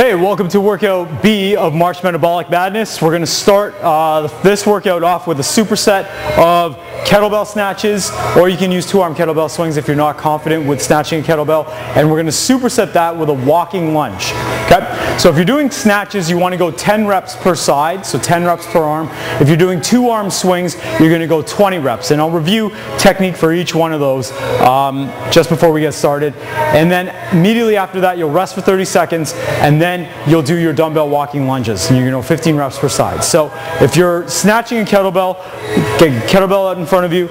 Hey, welcome to workout B of March Metabolic Madness. We're going to start this workout off with a superset of kettlebell snatches, or you can use two-arm kettlebell swings if you're not confident with snatching a kettlebell, and we're going to superset that with a walking lunge. Okay? So if you're doing snatches, you want to go 10 reps per side, so 10 reps per arm. If you're doing two-arm swings, you're going to go 20 reps, and I'll review technique for each one of those just before we get started. And then immediately after that, you'll rest for 30 seconds, and then you'll do your dumbbell walking lunges, and you're going to go 15 reps per side. So if you're snatching a kettlebell, get a kettlebell out in front of you.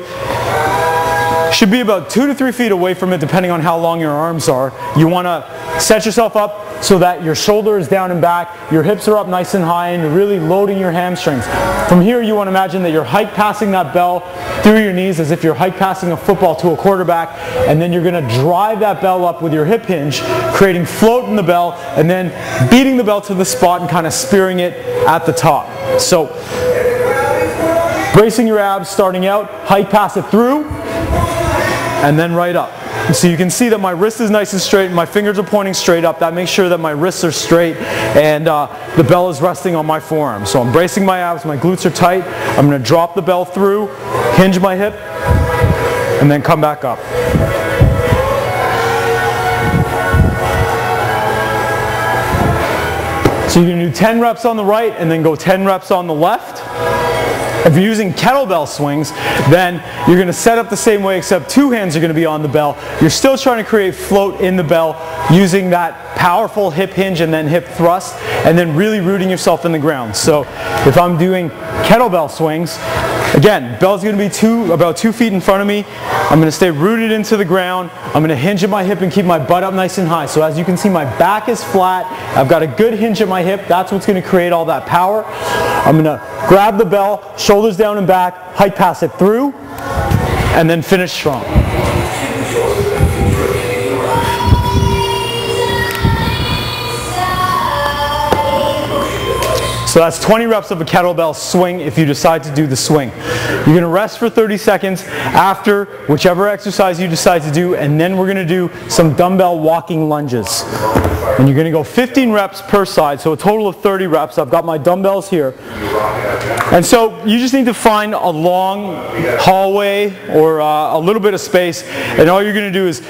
Should be about 2 to 3 feet away from it depending on how long your arms are. You want to set yourself up so that your shoulder is down and back, your hips are up nice and high, and you're really loading your hamstrings. From here you want to imagine that you're hike passing that bell through your knees as if you're hike passing a football to a quarterback, and then you're going to drive that bell up with your hip hinge, creating float in the bell, and then beating the bell to the spot and kind of spearing it at the top. So bracing your abs starting out, hike pass it through, and then right up. So you can see that my wrist is nice and straight and my fingers are pointing straight up. That makes sure that my wrists are straight and the bell is resting on my forearm. So I'm bracing my abs, my glutes are tight. I'm going to drop the bell through, hinge my hip, and then come back up. So you're going to do 10 reps on the right and then go 10 reps on the left. If you're using kettlebell swings, then you're going to set up the same way except two hands are going to be on the bell. You're still trying to create float in the bell using that powerful hip hinge and then hip thrust, and then really rooting yourself in the ground. So if I'm doing kettlebell swings, again, bell's going to be about 2 feet in front of me. I'm going to stay rooted into the ground. I'm going to hinge at my hip and keep my butt up nice and high. So as you can see, my back is flat. I've got a good hinge at my hip. That's what's going to create all that power. I'm going to grab the bell, shoulders down and back, hike pass it through, and then finish strong. So that's 20 reps of a kettlebell swing if you decide to do the swing. You're going to rest for 30 seconds after whichever exercise you decide to do, and then we're going to do some dumbbell walking lunges. And you're going to go 15 reps per side, so a total of 30 reps. I've got my dumbbells here. And so you just need to find a long hallway or a little bit of space, and all you're going to do is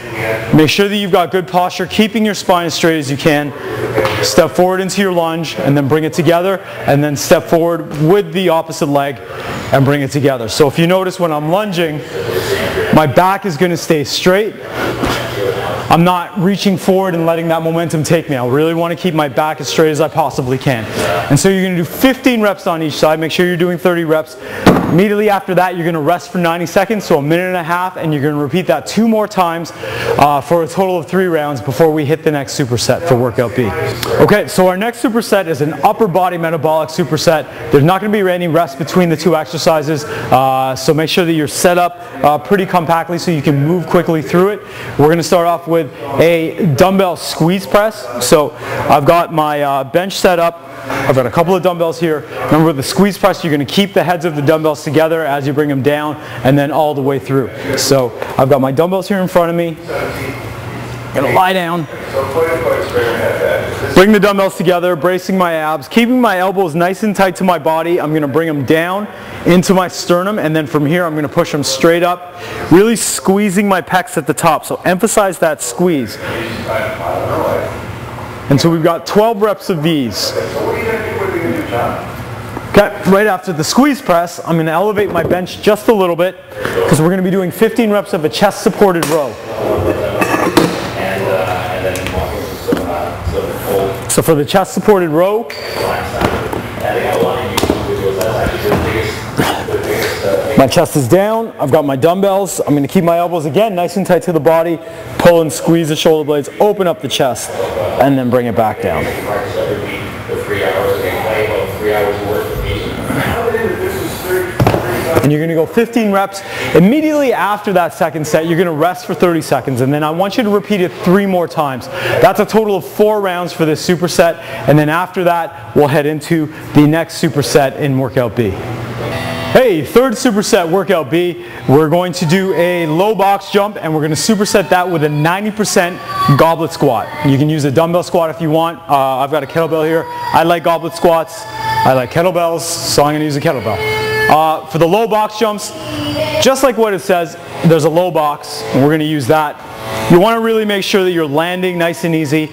make sure that you've got good posture, keeping your spine as straight as you can. Step forward into your lunge and then bring it together, and then step forward with the opposite leg and bring it together. So if you notice when I'm lunging, my back is going to stay straight. I'm not reaching forward and letting that momentum take me. I really want to keep my back as straight as I possibly can. And so you're going to do 15 reps on each side. Make sure you're doing 30 reps. Immediately after that, you're going to rest for 90 seconds, so a minute and a half, and you're going to repeat that 2 more times for a total of 3 rounds before we hit the next superset for workout B. Okay, so our next superset is an upper body metabolic superset. There's not going to be any rest between the 2 exercises, so make sure that you're set up pretty compactly so you can move quickly through it. We're going to start off with a dumbbell squeeze press. So I've got my bench set up. I've got a couple of dumbbells here. Remember, with the squeeze press, you're going to keep the heads of the dumbbells together as you bring them down and then all the way through. So I've got my dumbbells here in front of me. I'm going to lie down. Bring the dumbbells together, bracing my abs, keeping my elbows nice and tight to my body. I'm going to bring them down into my sternum, and then from here I'm going to push them straight up, really squeezing my pecs at the top. So emphasize that squeeze. And so we've got 12 reps of these. Okay, right after the squeeze press, I'm going to elevate my bench just a little bit because we're going to be doing 15 reps of a chest supported row. So for the chest supported row, my chest is down, I've got my dumbbells, I'm going to keep my elbows again nice and tight to the body, pull and squeeze the shoulder blades, open up the chest, and then bring it back down. And you're going to go 15 reps. Immediately after that second set, you're going to rest for 30 seconds, and then I want you to repeat it 3 more times. That's a total of 4 rounds for this superset, and then after that, we'll head into the next superset in workout B. Hey, third superset, workout B. We're going to do a low box jump, and we're going to superset that with a 90% goblet squat. You can use a dumbbell squat if you want. I've got a kettlebell here. I like goblet squats. I like kettlebells, so I'm going to use a kettlebell. For the low box jumps, just like what it says, there's a low box, and we're going to use that. You want to really make sure that you're landing nice and easy.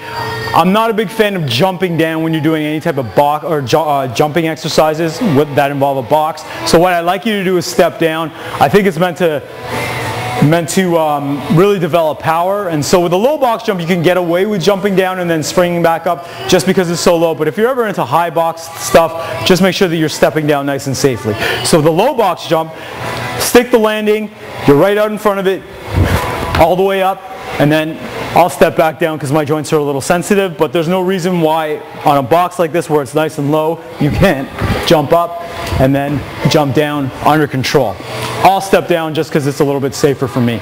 I'm not a big fan of jumping down when you're doing any type of box or jumping exercises that involve a box. So what I'd like you to do is step down. I think it's meant to really develop power, and so with a low box jump you can get away with jumping down and then springing back up just because it's so low. But if you're ever into high box stuff, just make sure that you're stepping down nice and safely. So the low box jump, stick the landing, you're right out in front of it, all the way up, and then I'll step back down because my joints are a little sensitive, but there's no reason why on a box like this where it's nice and low, you can't jump up and then jump down under control. I'll step down just because it's a little bit safer for me.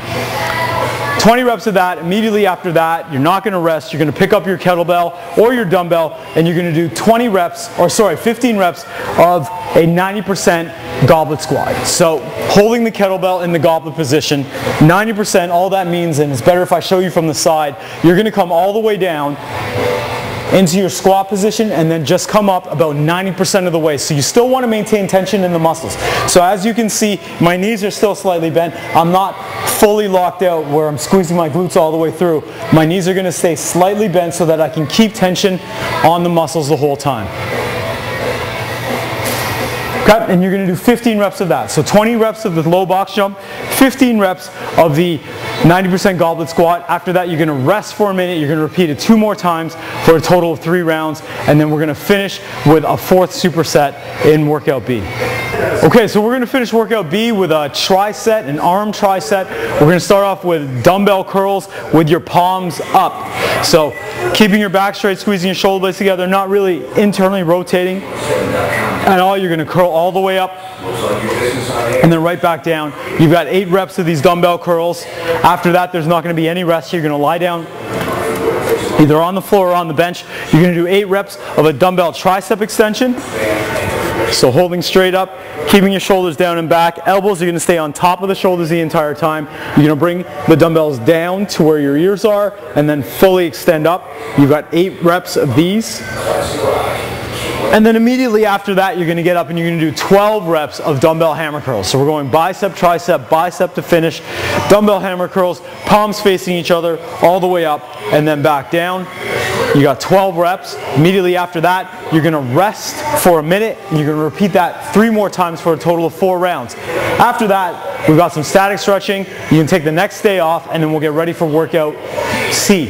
20 reps of that. Immediately after that, you're not going to rest. You're going to pick up your kettlebell or your dumbbell, and you're going to do 15 reps of a 90% goblet squat. So holding the kettlebell in the goblet position, 90%, all that means, and it's better if I show you from the side, you're going to come all the way down into your squat position and then just come up about 90% of the way. So you still want to maintain tension in the muscles. So as you can see, my knees are still slightly bent. I'm not fully locked out where I'm squeezing my glutes all the way through. My knees are going to stay slightly bent so that I can keep tension on the muscles the whole time. Okay, and you're going to do 15 reps of that. So 20 reps of the low box jump, 15 reps of the 90% goblet squat. After that, you're going to rest for a minute. You're going to repeat it 2 more times for a total of 3 rounds. And then we're going to finish with a 4th superset in workout B. Okay, so we're going to finish workout B with a tricep, an arm tricep. We're going to start off with dumbbell curls with your palms up. So keeping your back straight, squeezing your shoulder blades together, not really internally rotating at all. You're going to curl all the way up and then right back down. You've got 8 reps of these dumbbell curls. After that, there's not going to be any rest. You're going to lie down either on the floor or on the bench. You're going to do 8 reps of a dumbbell tricep extension. So holding straight up, keeping your shoulders down and back. Elbows are going to stay on top of the shoulders the entire time. You're going to bring the dumbbells down to where your ears are and then fully extend up. You've got 8 reps of these. And then immediately after that, you're going to get up and you're going to do 12 reps of dumbbell hammer curls. So we're going bicep, tricep, bicep to finish. Dumbbell hammer curls, palms facing each other, all the way up and then back down. You got 12 reps. Immediately after that, you're going to rest for a minute. And you're going to repeat that 3 more times for a total of 4 rounds. After that, we've got some static stretching. You can take the next day off and then we'll get ready for workout C.